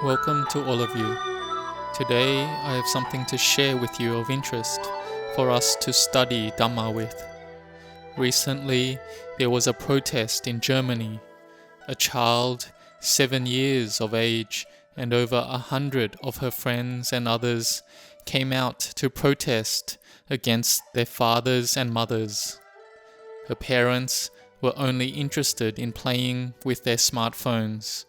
Welcome to all of you. Today I have something to share with you of interest for us to study Dhamma with. Recently, there was a protest in Germany. A child, 7 years of age, and over 100 of her friends and others came out to protest against their fathers and mothers. Her parents were only interested in playing with their smartphones,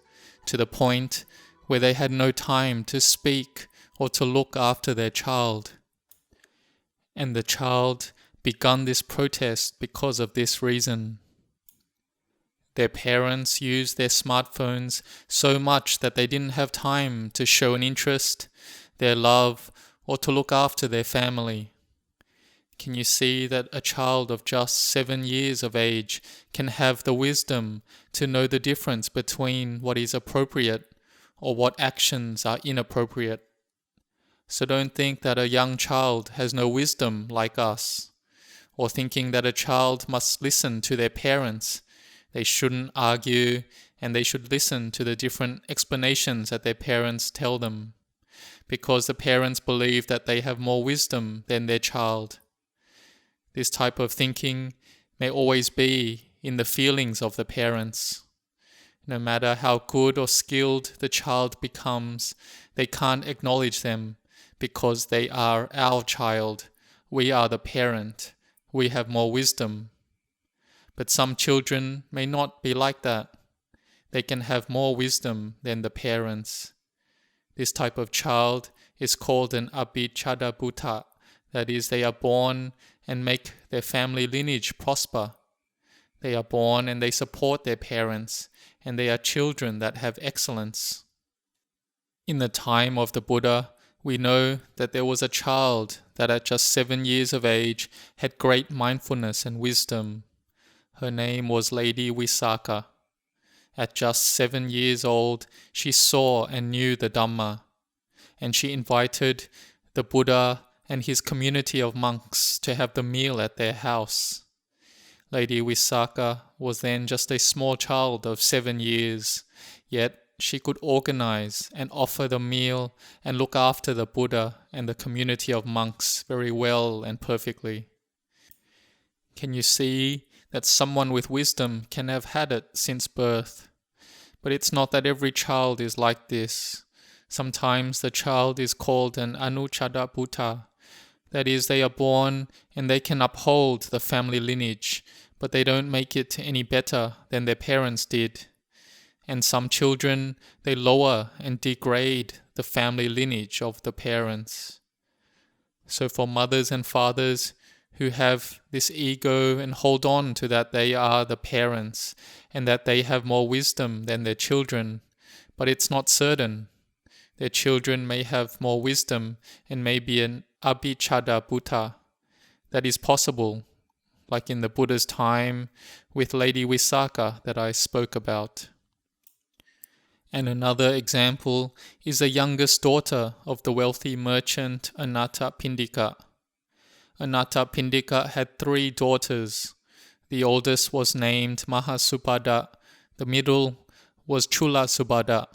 to the point where they had no time to speak or to look after their child. And the child began this protest because of this reason. Their parents used their smartphones so much that they didn't have time to show an interest, their love, or to look after their family. Can you see that a child of just 7 years of age can have the wisdom to know the difference between what is appropriate or what actions are inappropriate? So don't think that a young child has no wisdom like us, or thinking that a child must listen to their parents. They shouldn't argue, and they should listen to the different explanations that their parents tell them, because the parents believe that they have more wisdom than their child. This type of thinking may always be in the feelings of the parents. No matter how good or skilled the child becomes, they can't acknowledge them because they are our child. We are the parent. We have more wisdom. But some children may not be like that. They can have more wisdom than the parents. This type of child is called an abhichada buddha. That is, they are born and make their family lineage prosper. They are born and they support their parents, and they are children that have excellence. In the time of the Buddha, we know that there was a child that at just 7 years of age had great mindfulness and wisdom. Her name was Lady Visakha. At just 7 years old, she saw and knew the Dhamma, and she invited the Buddha and his community of monks to have the meal at their house. Lady Visakha was then just a small child of 7 years, yet she could organize and offer the meal and look after the Buddha and the community of monks very well and perfectly. Can you see that someone with wisdom can have had it since birth? But it's not that every child is like this. Sometimes the child is called an anuchada buddha. That is, they are born and they can uphold the family lineage, but they don't make it any better than their parents did. And some children, they lower and degrade the family lineage of the parents. So for mothers and fathers who have this ego and hold on to that they are the parents and that they have more wisdom than their children, but it's not certain. Their children may have more wisdom and may be an abhichada buddha. That is possible, like in the Buddha's time with Lady Visakha that I spoke about. And another example is the youngest daughter of the wealthy merchant Anathapindika. Anathapindika had 3 daughters. The oldest was named Mahasubhada. The middle was Chulasubhada.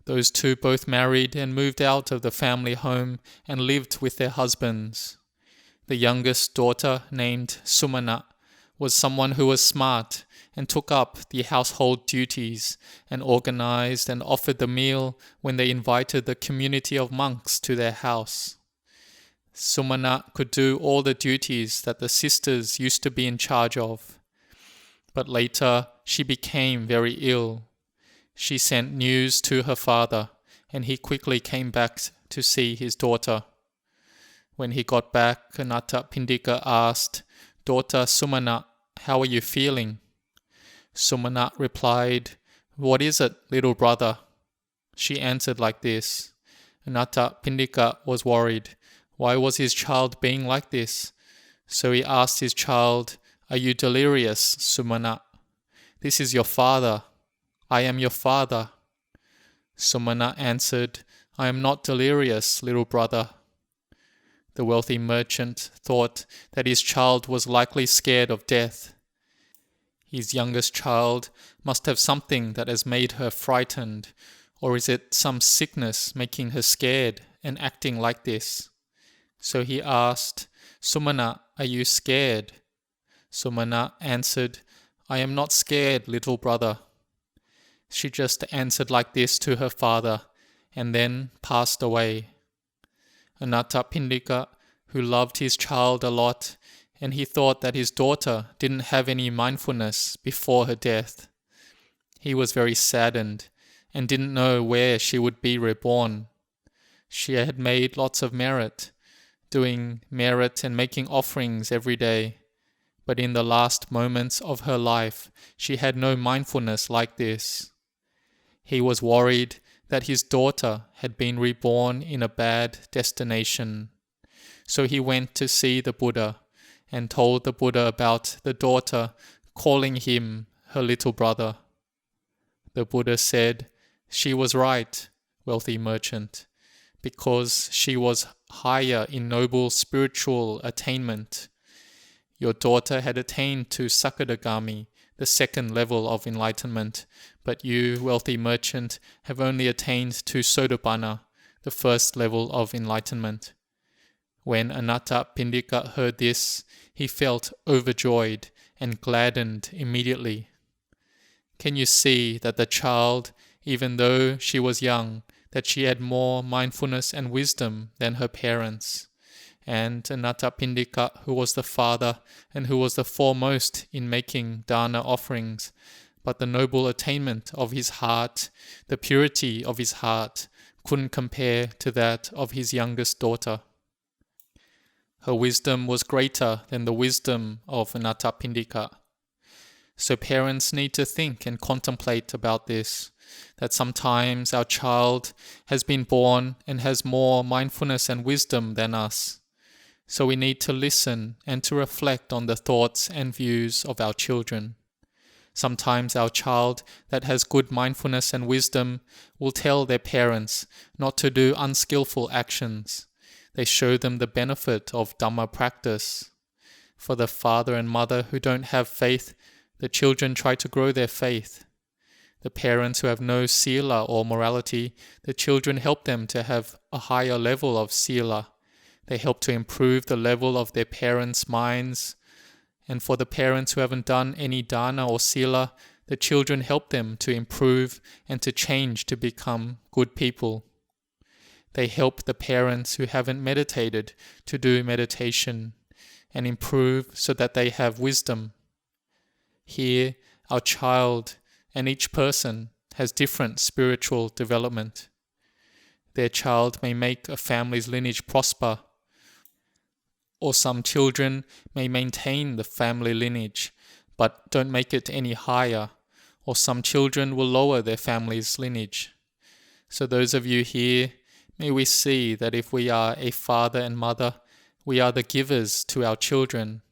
Those 2 both married and moved out of the family home and lived with their husbands. The youngest daughter, named Sumana, was someone who was smart and took up the household duties and organized and offered the meal when they invited the community of monks to their house. Sumana could do all the duties that the sisters used to be in charge of. But later she became very ill. She sent news to her father, and he quickly came back to see his daughter. When he got back, Anathapindika asked, "Daughter Sumana, how are you feeling?" Sumana replied, "What is it, little brother?" She answered like this. Anathapindika was worried. Why was his child being like this? So he asked his child, "Are you delirious, Sumana? This is your father. I am your father." Sumana answered, "I am not delirious, little brother." The wealthy merchant thought that his child was likely scared of death. His youngest child must have something that has made her frightened, Or is it some sickness making her scared and acting like this? So he asked, Sumana, are you scared? Sumana answered, I am not scared, little brother. She just answered like this to her father and then passed away. Anathapindika, who loved his child a lot, and he thought that his daughter didn't have any mindfulness before her death. He was very saddened and didn't know where she would be reborn. She had made lots of merit, doing merit and making offerings every day. But in the last moments of her life, she had no mindfulness like this. He was worried that his daughter had been reborn in a bad destination. So he went to see the Buddha and told the Buddha about the daughter calling him her little brother. The Buddha said, she was right, wealthy merchant, because she was higher in noble spiritual attainment. Your daughter had attained to Sakadagami, the second level of enlightenment, but you, wealthy merchant, have only attained to Sotapanna, the first level of enlightenment. When Anathapindika heard this, he felt overjoyed and gladdened immediately. Can you see that the child, even though she was young, that she had more mindfulness and wisdom than her parents? And Anathapindika, who was the father and who was the foremost in making dana offerings, but the noble attainment of his heart, the purity of his heart, couldn't compare to that of his youngest daughter. Her wisdom was greater than the wisdom of Anathapindika. So parents need to think and contemplate about this, that sometimes our child has been born and has more mindfulness and wisdom than us. So we need to listen and to reflect on the thoughts and views of our children. Sometimes our child that has good mindfulness and wisdom will tell their parents not to do unskillful actions. They show them the benefit of Dhamma practice. For the father and mother who don't have faith, the children try to grow their faith. The parents who have no sila or morality, the children help them to have a higher level of sila. They help to improve the level of their parents' minds. And for the parents who haven't done any dana or sila, the children help them to improve and to change to become good people. They help the parents who haven't meditated to do meditation and improve so that they have wisdom. Here, our child and each person has different spiritual development. Their child may make a family's lineage prosper, or some children may maintain the family lineage but don't make it any higher, or some children will lower their family's lineage. So those of you here, may we see that if we are a father and mother, we are the givers to our children.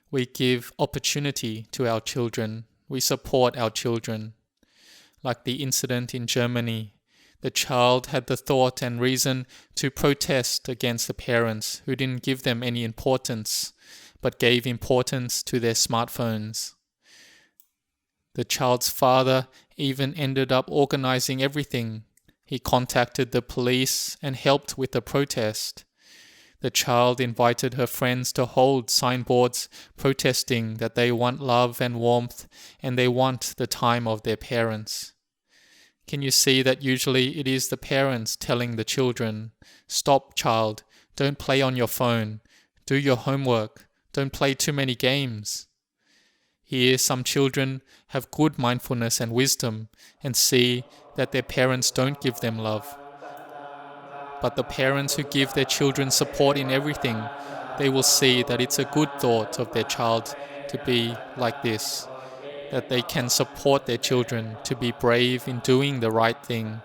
We give opportunity to our children. We support our children. Like the incident in Germany, the child had the thought and reason to protest against the parents who didn't give them any importance, but gave importance to their smartphones. The child's father even ended up organizing everything. He contacted the police and helped with the protest. The child invited her friends to hold signboards protesting that they want love and warmth and they want the time of their parents. Can you see that usually it is the parents telling the children, stop child, don't play on your phone, do your homework, don't play too many games. Here some children have good mindfulness and wisdom and see that their parents don't give them love. But the parents who give their children support in everything, they will see that it's a good thought of their child to be like this, that they can support their children to be brave in doing the right thing.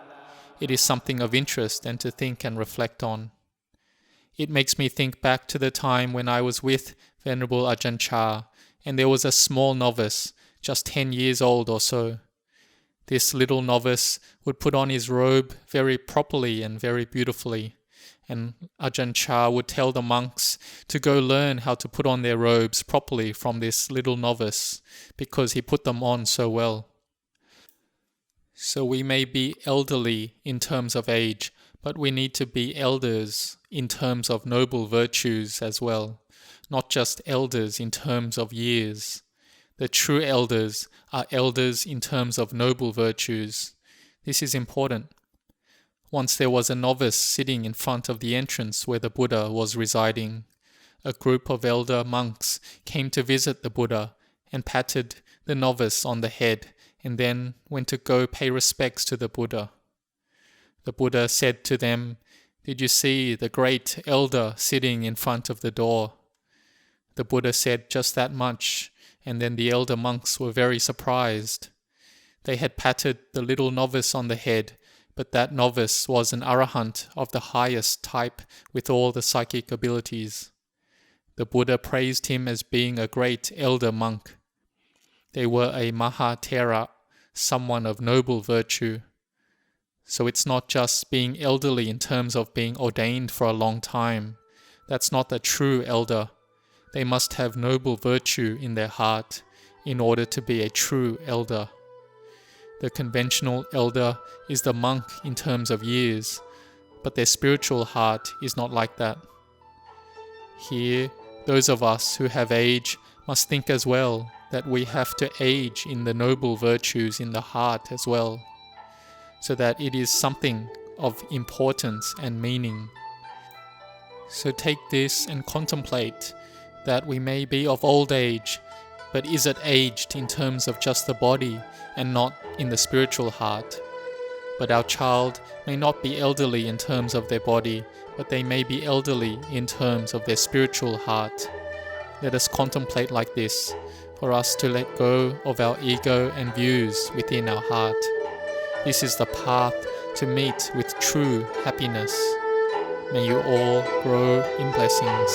It is something of interest and to think and reflect on. It makes me think back to the time when I was with Venerable Ajahn, and there was a small novice, just 10 years old or so. This little novice would put on his robe very properly and very beautifully, and Ajahn would tell the monks to go learn how to put on their robes properly from this little novice, because he put them on so well. So we may be elderly in terms of age, but we need to be elders in terms of noble virtues as well, not just elders in terms of years. The true elders are elders in terms of noble virtues. This is important. Once there was a novice sitting in front of the entrance where the Buddha was residing. A group of elder monks came to visit the Buddha and patted the novice on the head and then went to go pay respects to the Buddha. The Buddha said to them, "Did you see the great elder sitting in front of the door?" The Buddha said just that much, and then the elder monks were very surprised. They had patted the little novice on the head, but that novice was an arahant of the highest type with all the psychic abilities. The Buddha praised him as being a great elder monk. They were a Mahathera, someone of noble virtue. So it's not just being elderly in terms of being ordained for a long time. That's not a true elder. They must have noble virtue in their heart in order to be a true elder. The conventional elder is the monk in terms of years, but their spiritual heart is not like that. Here, those of us who have age must think as well that we have to age in the noble virtues in the heart as well, so that it is something of importance and meaning. So take this and contemplate that we may be of old age, but is it aged in terms of just the body and not in the spiritual heart? But our child may not be elderly in terms of their body, but they may be elderly in terms of their spiritual heart. Let us contemplate like this, for us to let go of our ego and views within our heart. This is the path to meet with true happiness. May you all grow in blessings.